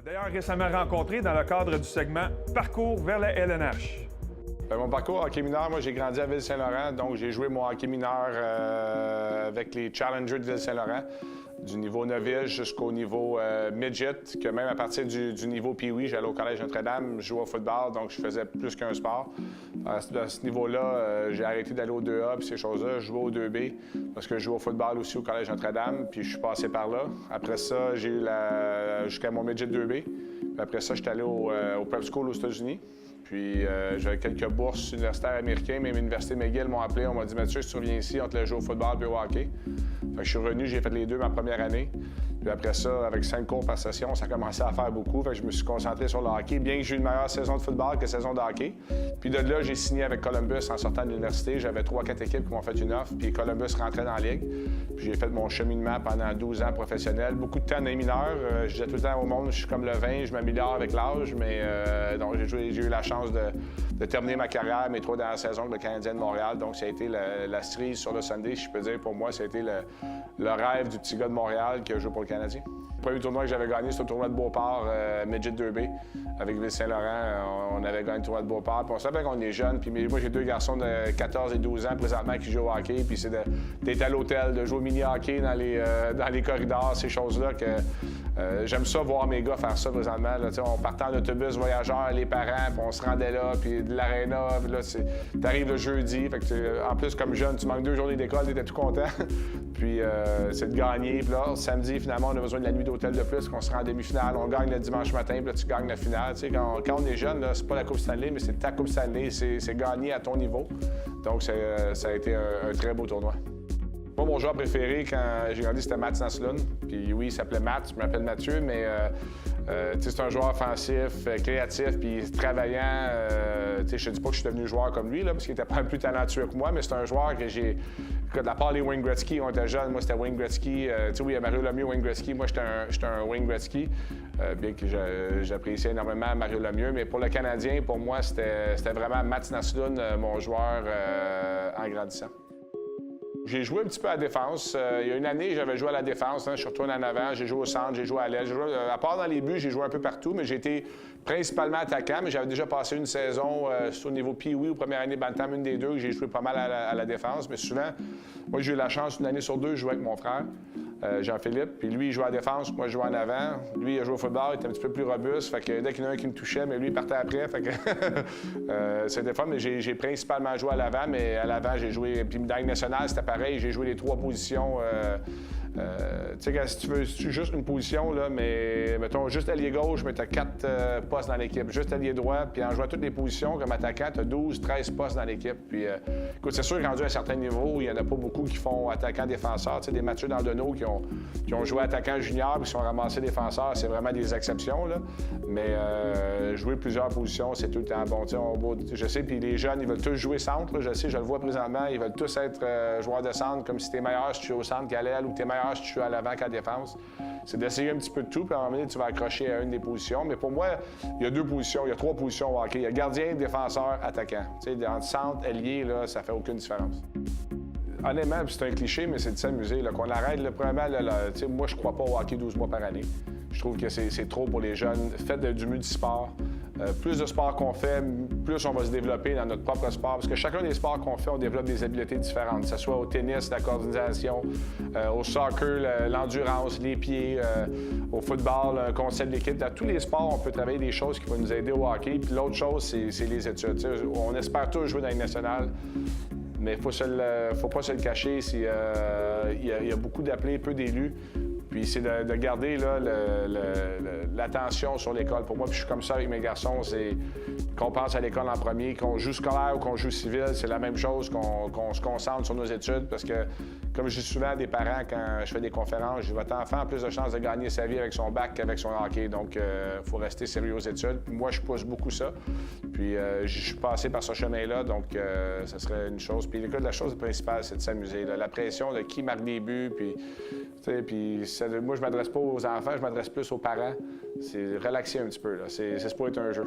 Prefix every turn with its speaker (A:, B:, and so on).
A: D'ailleurs, récemment rencontré dans le cadre du segment Parcours vers la LNH.
B: Mon parcours hockey mineur, moi j'ai grandi à Ville-Saint-Laurent, donc j'ai joué mon hockey mineur avec les Challengers de Ville-Saint-Laurent, du niveau novice jusqu'au niveau midget, que même à partir du niveau Pee-Wee, j'allais au Collège Notre-Dame, je jouais au football, donc je faisais plus qu'un sport. À ce niveau-là, j'ai arrêté d'aller au 2A et ces choses-là, je jouais au 2B parce que je jouais au football aussi au Collège Notre-Dame, puis je suis passé par là. Après ça, j'ai eu jusqu'à mon midget 2B, puis après ça, je suis allé au prep school aux États-Unis. Puis j'avais quelques bourses universitaires américaines, même l'Université McGill m'ont appelé, on m'a dit « Mathieu, si tu reviens ici, on te l'a joué au football puis au hockey ». Fait que je suis revenu, j'ai fait les deux ma première année. Puis après ça, avec 5 cours par session, ça a commencé à faire beaucoup. Fait que je me suis concentré sur le hockey, bien que j'ai eu une meilleure saison de football que saison de hockey. Puis de là, j'ai signé avec Columbus en sortant de l'université. J'avais 3-4 équipes qui m'ont fait une offre, puis Columbus rentrait dans la ligue. Puis j'ai fait mon cheminement pendant 12 ans professionnel. Beaucoup de temps dans les mineurs. Je disais tout le temps au monde, je suis comme le vin, je m'améliore avec l'âge. Mais donc j'ai eu la chance de terminer ma carrière, mes 3 dernières saisons avec le Canadien de Montréal. Donc ça a été la cerise sur le Sunday, si je peux dire. Pour moi, ça a été le rêve du petit gars de Montréal qui a joué pour le Canadien. Le premier tournoi que j'avais gagné, c'était le tournoi de Beauport, Midget 2B, avec Ville-Saint-Laurent. On avait gagné le tournoi de Beauport. Puis on savait qu'on est jeunes. Puis moi, j'ai 2 garçons de 14 et 12 ans présentement qui jouent au hockey. Puis c'est d'être à l'hôtel, de jouer au mini-hockey dans les corridors, ces choses-là que j'aime ça, voir mes gars faire ça présentement. Là, on partait en autobus voyageurs, les parents, puis on se rendait là, puis de l'aréna. Puis là, t'arrives le jeudi. Fait que en plus, comme jeune, tu manques 2 journées d'école, t'étais tout content. Puis c'est de gagner. Puis là, samedi, finalement, on a besoin de la nuit d'hôtel de plus, qu'on se rend en demi-finale. On gagne le dimanche matin, puis là, tu gagnes la finale. Tu sais, quand on est jeune, c'est pas la Coupe Stanley, mais c'est ta Coupe Stanley. C'est gagné à ton niveau. Donc, ça a été un très beau tournoi. Moi, mon joueur préféré, quand j'ai grandi, c'était Mats Naslund. Puis oui, il s'appelait Mats, je m'appelle Mathieu, mais c'est un joueur offensif, créatif, puis travaillant. Je ne dis pas que je suis devenu joueur comme lui, là, parce qu'il était pas plus talentueux que moi, mais c'est un joueur que j'ai... À part les Wayne Gretzky, on était jeunes, moi c'était Wayne Gretzky. Oui, il y a Mario Lemieux, Wayne Gretzky. Moi, j'étais un Wayne Gretzky, bien que j'appréciais énormément Mario Lemieux. Mais pour le Canadien, pour moi, c'était vraiment Mats Naslund, mon joueur en grandissant. J'ai joué un petit peu à la défense. Il y a une année, j'avais joué à la défense. Je suis retourné en avant, j'ai joué au centre, j'ai joué à l'aile. À part dans les buts, j'ai joué un peu partout, mais j'ai été principalement attaquant. Mais j'avais déjà passé une saison au niveau Pee-Wee, aux premières années Bantam, une des deux, où j'ai joué pas mal à la défense. Mais souvent, moi, j'ai eu la chance, une année sur 2, de jouer avec mon frère, Jean-Philippe. Puis lui, il jouait à la défense, moi, je jouais en avant. Lui, il a joué au football, il était un petit peu plus robuste. Fait que dès qu'il y en a un qui me touchait, mais lui, il partait après. Fait que c'était fun, mais j'ai principalement joué à l'avant. Mais à l'avant, j'ai joué. Puis dans la Ligue nationale, c'était pareil. J'ai joué les 3 positions. Tu sais, si tu veux juste une position, là, mais mettons juste allié gauche, mais tu as 4 postes dans l'équipe. Juste allié droit, puis en jouant toutes les positions comme attaquant, tu as 12, 13 postes dans l'équipe. Puis, écoute, c'est sûr, rendu à un certain niveau, il n'y en a pas beaucoup qui font attaquant-défenseur. Tu sais, des Mathieu Dandonneau qui ont joué attaquant junior puis qui sont ramassés défenseurs, c'est vraiment des exceptions, là. Mais jouer plusieurs positions, c'est tout le temps bon. Je sais, puis les jeunes, ils veulent tous jouer centre. Là, je sais, je le vois présentement, ils veulent tous être joueurs de centre, comme si tu es meilleur si tu es au centre qu'à l'aile ou tu es meilleur si tu joues à l'avant qu'à la défense. C'est d'essayer un petit peu de tout, puis à un moment donné, tu vas accrocher à une des positions. Mais pour moi, il y a 2 positions, il y a 3 positions au hockey. Il y a gardien, défenseur, attaquant. Tu sais, entre centre, ailier, là, ça fait aucune différence. Honnêtement, c'est un cliché, mais c'est de s'amuser. Qu'on arrête, premièrement, moi, je crois pas au hockey 12 mois par année. Je trouve que c'est trop pour les jeunes. Faites du multisport. Plus de sports qu'on fait, plus on va se développer dans notre propre sport. Parce que chacun des sports qu'on fait, on développe des habiletés différentes. Que ce soit au tennis, la coordination, au soccer, l'endurance, les pieds, au football, un concept d'équipe. Dans tous les sports, on peut travailler des choses qui vont nous aider au hockey. Puis l'autre chose, c'est les études. T'sais, on espère tous jouer dans les nationales. Mais il ne faut pas se le cacher. Il y a beaucoup d'appelés, peu d'élus. Puis c'est de garder l'attention sur l'école. Pour moi, puis je suis comme ça avec mes garçons, c'est qu'on pense à l'école en premier, qu'on joue scolaire ou qu'on joue civil, c'est la même chose, qu'on se concentre sur nos études. Parce que, comme je dis souvent à des parents quand je fais des conférences, je dis votre enfant a plus de chances de gagner sa vie avec son bac qu'avec son hockey. Donc, il faut rester sérieux aux études. Puis moi, je pousse beaucoup ça. Puis je suis passé par ce chemin-là, donc ça serait une chose. Puis l'école, la chose principale, c'est de s'amuser. La pression de qui marque des buts, puis moi, je m'adresse pas aux enfants, je m'adresse plus aux parents. C'est relaxer un petit peu, là. C'est pour être un jeu.